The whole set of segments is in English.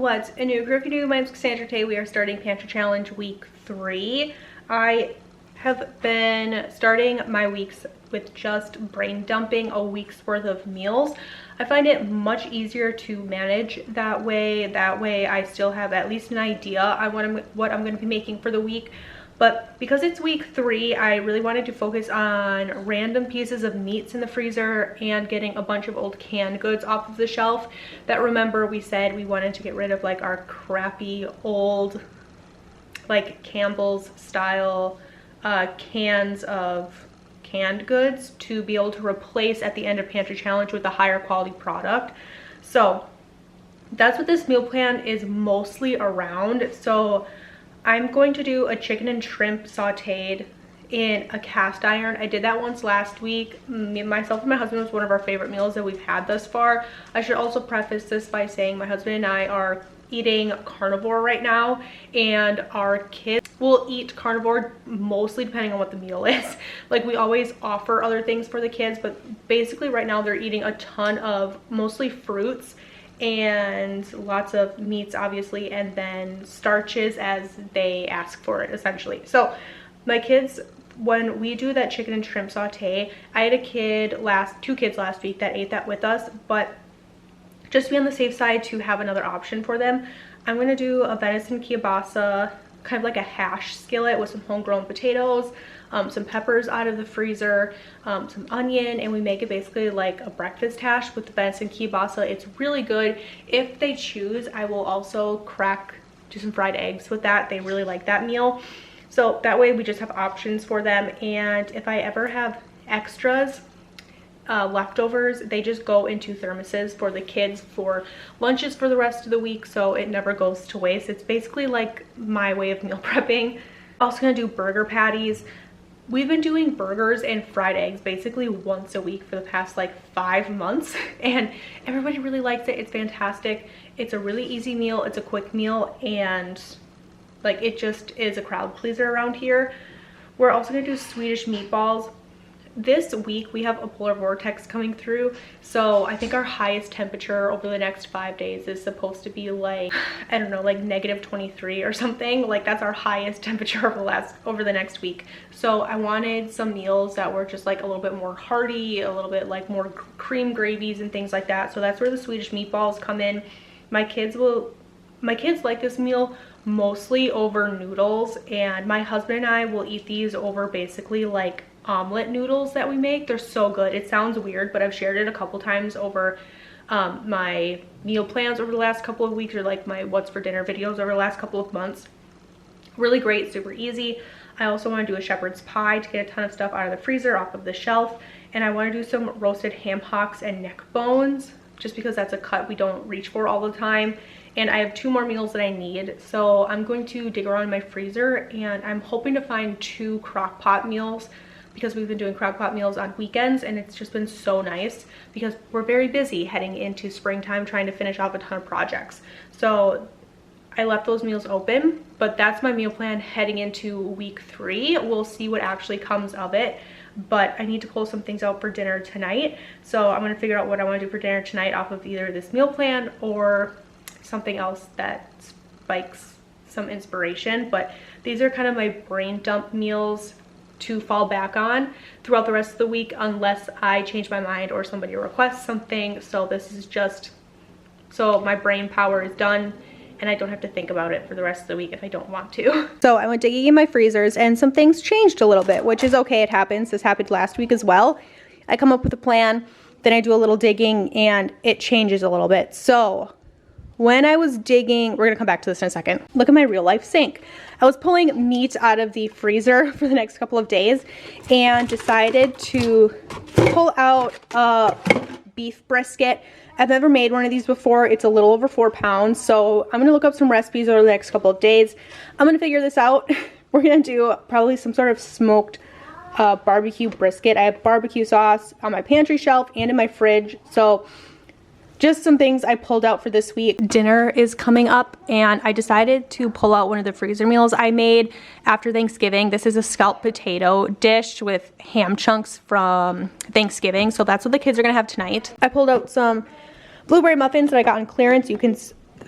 What's new? If you're new, my name's Cassandra. Today we are starting Pantry Challenge week 3. I have been starting my weeks with just brain dumping a week's worth of meals. I find it much easier to manage that way. I still have at least an idea on what I'm going to be making for the week. But because it's week 3, I really wanted to focus on random pieces of meats in the freezer and getting a bunch of old canned goods off of the shelf. That, remember, we said we wanted to get rid of like our crappy old like Campbell's style cans of canned goods to be able to replace at the end of Pantry Challenge with a higher quality product. So that's what this meal plan is mostly around. So I'm going to do a chicken and shrimp sauteed in a cast iron. I did that once last week. Myself and my husband, was one of our favorite meals that we've had thus far. I should also preface this by saying my husband and I are eating carnivore right now, and our kids will eat carnivore mostly depending on what the meal is. Like, we always offer other things for the kids, but basically right now they're eating a ton of mostly fruits and lots of meats, obviously, and then starches as they ask for it, essentially. So my kids, when we do that chicken and shrimp saute, I had two kids last week that ate that with us, but just to be on the safe side to have another option for them, I'm gonna do a venison kielbasa, kind of like a hash skillet with some homegrown potatoes, some peppers out of the freezer, some onion, and we make it basically like a breakfast hash with the venison kielbasa. It's really good. If they choose, I will also do some fried eggs with that. They really like that meal. So that way we just have options for them. And if I ever have extras, leftovers, they just go into thermoses for the kids for lunches for the rest of the week, so it never goes to waste. It's basically like my way of meal prepping. Also gonna do burger patties. We've been doing burgers and fried eggs basically once a week for the past like 5 months, and everybody really likes it. It's fantastic. It's a really easy meal, it's a quick meal, and like, it just is a crowd pleaser around here. We're also gonna do Swedish meatballs. This week we have a polar vortex coming through, so I think our highest temperature over the next 5 days is supposed to be like, I don't know, like -23 or something. Like, that's our highest temperature over the next week. So I wanted some meals that were just like a little bit more hearty, a little bit like more cream gravies and things like that. So that's where the Swedish meatballs come in. My kids like this meal mostly over noodles, and my husband and I will eat these over basically like omelet noodles that we make. They're so good. It sounds weird, but I've shared it a couple times over my meal plans over the last couple of weeks, or like my what's for dinner videos over the last couple of months. Really great, super easy. I also want to do a shepherd's pie to get a ton of stuff out of the freezer off of the shelf, and I want to do some roasted ham hocks and neck bones, just because that's a cut we don't reach for all the time. And I have 2 more meals that I need, so I'm going to dig around in my freezer, and I'm hoping to find 2 crock pot meals, because we've been doing crock pot meals on weekends, and it's just been so nice because we're very busy heading into springtime trying to finish off a ton of projects. So I left those meals open, but that's my meal plan heading into week 3. We'll see what actually comes of it, but I need to pull some things out for dinner tonight. So I'm gonna figure out what I wanna do for dinner tonight off of either this meal plan or something else that spikes some inspiration. But these are kind of my brain dump meals to fall back on throughout the rest of the week, unless I change my mind or somebody requests something. So this is just so my brain power is done and I don't have to think about it for the rest of the week if I don't want to. So I went digging in my freezers and some things changed a little bit, which is okay. It happens. This happened last week as well. I come up with a plan, then I do a little digging, and it changes a little bit. So when I was digging, we're gonna come back to this in a second. Look at my real life sink. I was pulling meat out of the freezer for the next couple of days and decided to pull out a beef brisket. I've never made one of these before. It's a little over 4 pounds. So I'm gonna look up some recipes over the next couple of days. I'm gonna figure this out. We're gonna do probably some sort of smoked barbecue brisket. I have barbecue sauce on my pantry shelf and in my fridge. So just some things I pulled out for this week. Dinner is coming up, and I decided to pull out one of the freezer meals I made after Thanksgiving. This is a scalloped potato dish with ham chunks from Thanksgiving, so that's what the kids are gonna have tonight. I pulled out some blueberry muffins that I got on clearance. You can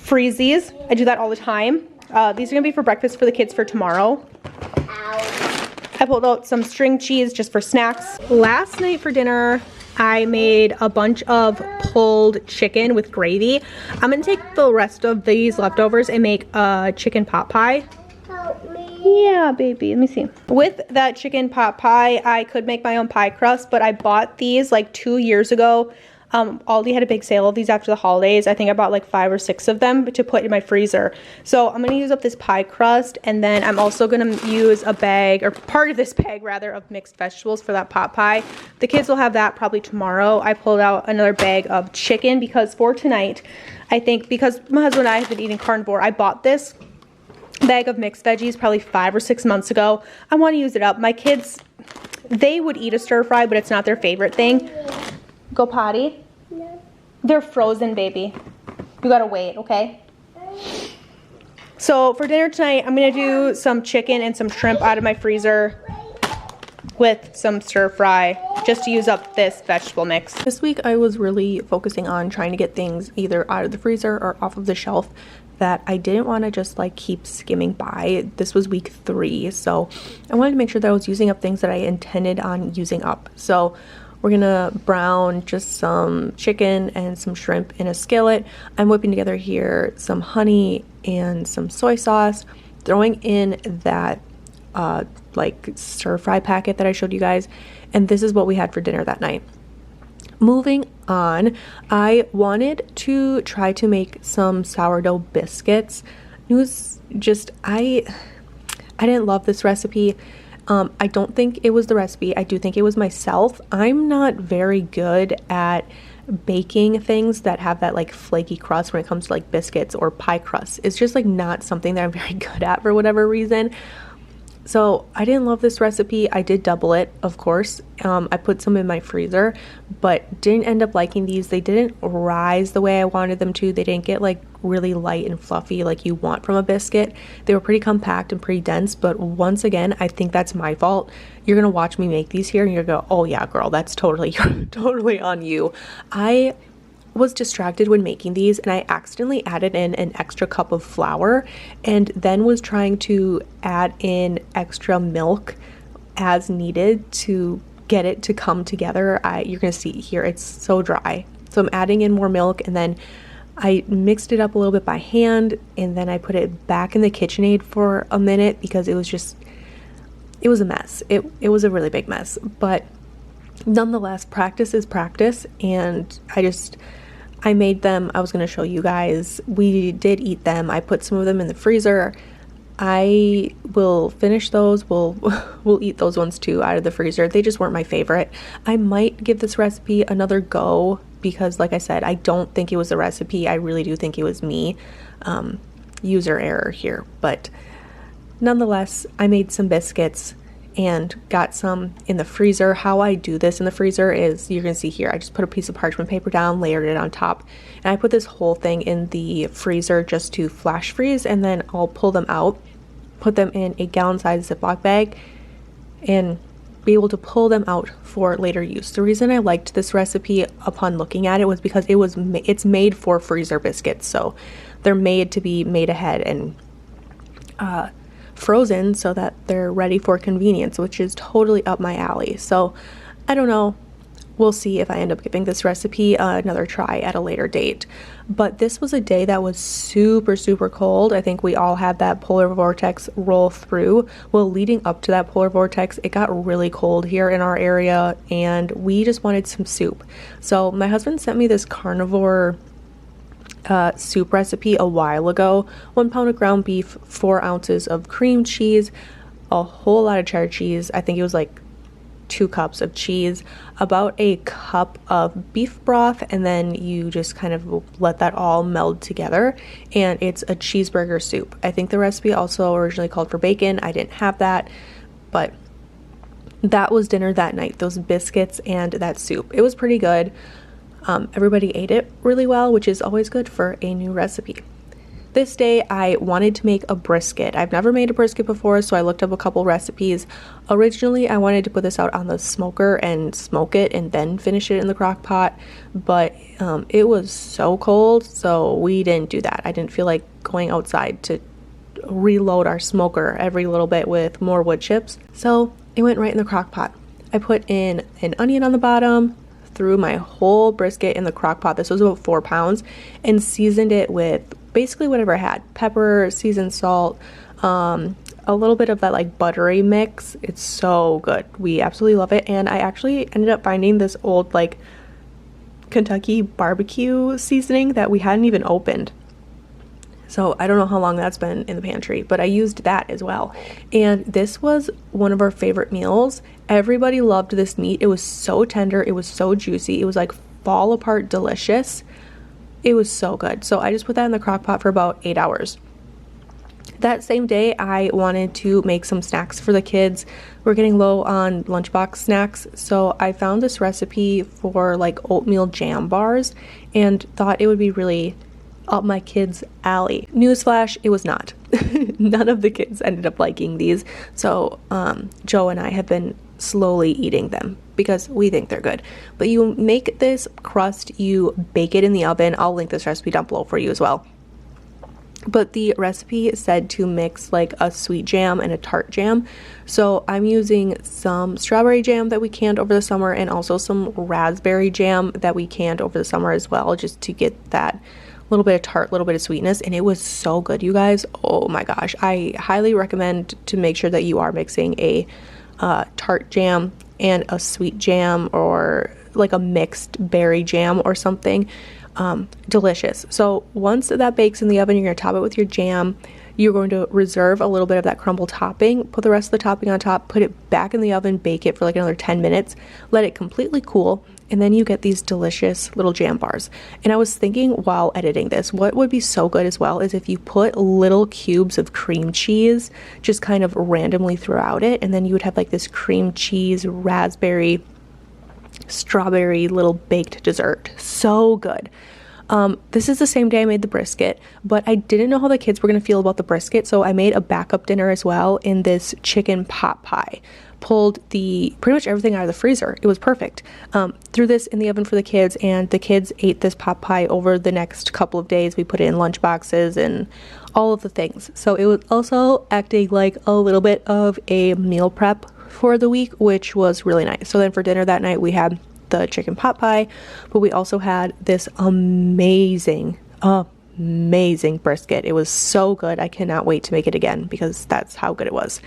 freeze these. I do that all the time. These are gonna be for breakfast for the kids for tomorrow. I pulled out some string cheese just for snacks. Last night for dinner, I made a bunch of pulled chicken with gravy. I'm gonna take the rest of these leftovers and make a chicken pot pie. Help me. Yeah, baby, let me see. With that chicken pot pie, I could make my own pie crust, but I bought these like 2 years ago. Aldi had a big sale of these after the holidays. I think I bought like 5 or 6 of them to put in my freezer. So I'm gonna use up this pie crust, and then I'm also gonna use a bag, or part of this bag rather, of mixed vegetables for that pot pie. The kids will have that probably tomorrow. I pulled out another bag of chicken because for tonight, I think because my husband and I have been eating carnivore, I bought this bag of mixed veggies probably 5 or 6 months ago. I wanna use it up. My kids, they would eat a stir fry, but it's not their favorite thing. Go potty? No. They're frozen, baby. You gotta wait, okay? So for dinner tonight, I'm gonna do some chicken and some shrimp out of my freezer with some stir fry, just to use up this vegetable mix. This week I was really focusing on trying to get things either out of the freezer or off of the shelf that I didn't want to just like keep skimming by. This was week 3, so I wanted to make sure that I was using up things that I intended on using up. So we're gonna brown just some chicken and some shrimp in a skillet. I'm whipping together here some honey and some soy sauce, throwing in that like stir fry packet that I showed you guys, and this is what we had for dinner that night. Moving on, I wanted to try to make some sourdough biscuits. It was just, I didn't love this recipe. I don't think it was the recipe. I do think it was myself. I'm not very good at baking things that have that like flaky crust when it comes to like biscuits or pie crust. It's just like not something that I'm very good at for whatever reason. So I didn't love this recipe. I did double it, of course. I put some in my freezer, but didn't end up liking these. They didn't rise the way I wanted them to. They didn't get like really light and fluffy like you want from a biscuit. They were pretty compact and pretty dense, but once again, I think that's my fault. You're gonna watch me make these here and you're gonna go, oh yeah, girl, that's totally totally on you. I was distracted when making these and I accidentally added in an extra cup of flour and then was trying to add in extra milk as needed to get it to come together. You're gonna see here, it's so dry. So I'm adding in more milk, and then I mixed it up a little bit by hand, and then I put it back in the KitchenAid for a minute because it was a mess. It was a really big mess, but nonetheless, practice is practice, and I made them. I was going to show you guys. We did eat them. I put some of them in the freezer. I will finish those. We'll eat those ones too out of the freezer. They just weren't my favorite. I might give this recipe another go because, like I said, I don't think it was the recipe. I really do think it was me. User error here. But nonetheless, I made some biscuits and got some in the freezer. How I do this in the freezer is, you're gonna see here, I just put a piece of parchment paper down, layered it on top, and I put this whole thing in the freezer just to flash freeze, and then I'll pull them out, put them in a gallon-sized Ziploc bag, and be able to pull them out for later use. The reason I liked this recipe upon looking at it was because it's made for freezer biscuits, so they're made to be made ahead and frozen so that they're ready for convenience, which is totally up my alley. So I don't know, we'll see if I end up giving this recipe another try at a later date. But this was a day that was super cold. I think we all had that polar vortex roll through. Well, leading up to that polar vortex, it got really cold here in our area and we just wanted some soup. So my husband sent me this carnivore soup recipe a while ago. 1 pound of ground beef, 4 ounces of cream cheese, a whole lot of cheddar cheese. I think it was like 2 cups of cheese, about a cup of beef broth, and then you just kind of let that all meld together, and it's a cheeseburger soup. I think the recipe also originally called for bacon. I didn't have that, but that was dinner that night, those biscuits and that soup. It was pretty good. Everybody ate it really well, which is always good for a new recipe. This day I wanted to make a brisket. I've never made a brisket before, so I looked up a couple recipes. Originally, I wanted to put this out on the smoker and smoke it and then finish it in the crock pot, but it was so cold, so we didn't do that. I didn't feel like going outside to reload our smoker every little bit with more wood chips, so it went right in the crock pot. I put in an onion on the bottom, threw my whole brisket in the crock pot. This was about 4 pounds, and seasoned it with basically whatever I had. Pepper, seasoned salt, a little bit of that like buttery mix. It's so good. We absolutely love it. And I actually ended up finding this old like Kentucky barbecue seasoning that we hadn't even opened. So I don't know how long that's been in the pantry, but I used that as well. And this was one of our favorite meals. Everybody loved this meat. It was so tender. It was so juicy. It was like fall apart delicious. It was so good. So I just put that in the crock pot for about 8 hours. That same day, I wanted to make some snacks for the kids. We're getting low on lunchbox snacks, so I found this recipe for like oatmeal jam bars and thought it would be really up my kids' alley. Newsflash, it was not. None of the kids ended up liking these, so Joe and I have been slowly eating them because we think they're good. But you make this crust, you bake it in the oven. I'll link this recipe down below for you as well. But the recipe said to mix like a sweet jam and a tart jam. So I'm using some strawberry jam that we canned over the summer and also some raspberry jam that we canned over the summer as well, just to get that little bit of tart, little bit of sweetness. And it was so good, you guys. Oh my gosh. I highly recommend to make sure that you are mixing a tart jam and a sweet jam or like a mixed berry jam or something. Delicious. So once that bakes in the oven, you're going to top it with your jam. You're going to reserve a little bit of that crumble topping, put the rest of the topping on top, put it back in the oven, bake it for like another 10 minutes, let it completely cool, and then you get these delicious little jam bars. And I was thinking while editing this, what would be so good as well is if you put little cubes of cream cheese just kind of randomly throughout it, and then you would have like this cream cheese, raspberry, strawberry little baked dessert. So good. This is the same day I made the brisket, but I didn't know how the kids were going to feel about the brisket, so I made a backup dinner as well in this chicken pot pie. Pulled pretty much everything out of the freezer. It was perfect. Threw this in the oven for the kids, and the kids ate this pot pie over the next couple of days. We put it in lunch boxes and all of the things. So it was also acting like a little bit of a meal prep for the week, which was really nice. So then for dinner that night, we had the chicken pot pie, but we also had this amazing brisket. It was so good. I cannot wait to make it again because that's how good it was.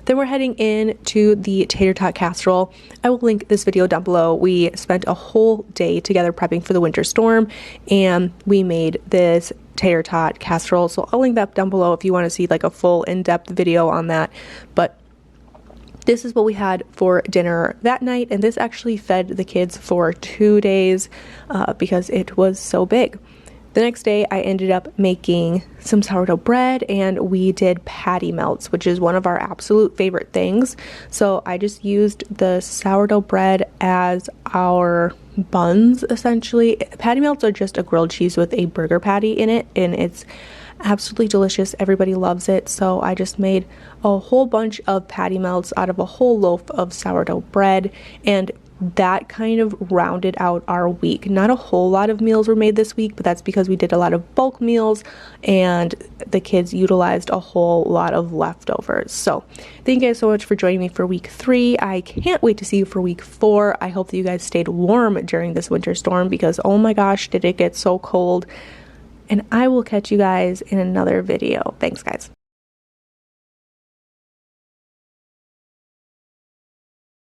Then we're heading in to the tater tot casserole. I will link this video down below. We spent a whole day together prepping for the winter storm, and we made this tater tot casserole. So I'll link that down below if you want to see like a full in-depth video on that. But this is what we had for dinner that night, and this actually fed the kids for 2 days because it was so big. The next day, I ended up making some sourdough bread, and we did patty melts, which is one of our absolute favorite things. So I just used the sourdough bread as our buns, essentially. Patty melts are just a grilled cheese with a burger patty in it, and it's absolutely delicious. Everybody loves it. So I just made a whole bunch of patty melts out of a whole loaf of sourdough bread, and that kind of rounded out our week. Not a whole lot of meals were made this week, but that's because we did a lot of bulk meals and the kids utilized a whole lot of leftovers. So thank you guys so much for joining me for week 3. I can't wait to see you for week 4. I hope that you guys stayed warm during this winter storm because oh my gosh, did it get so cold. And I will catch you guys in another video. Thanks, guys.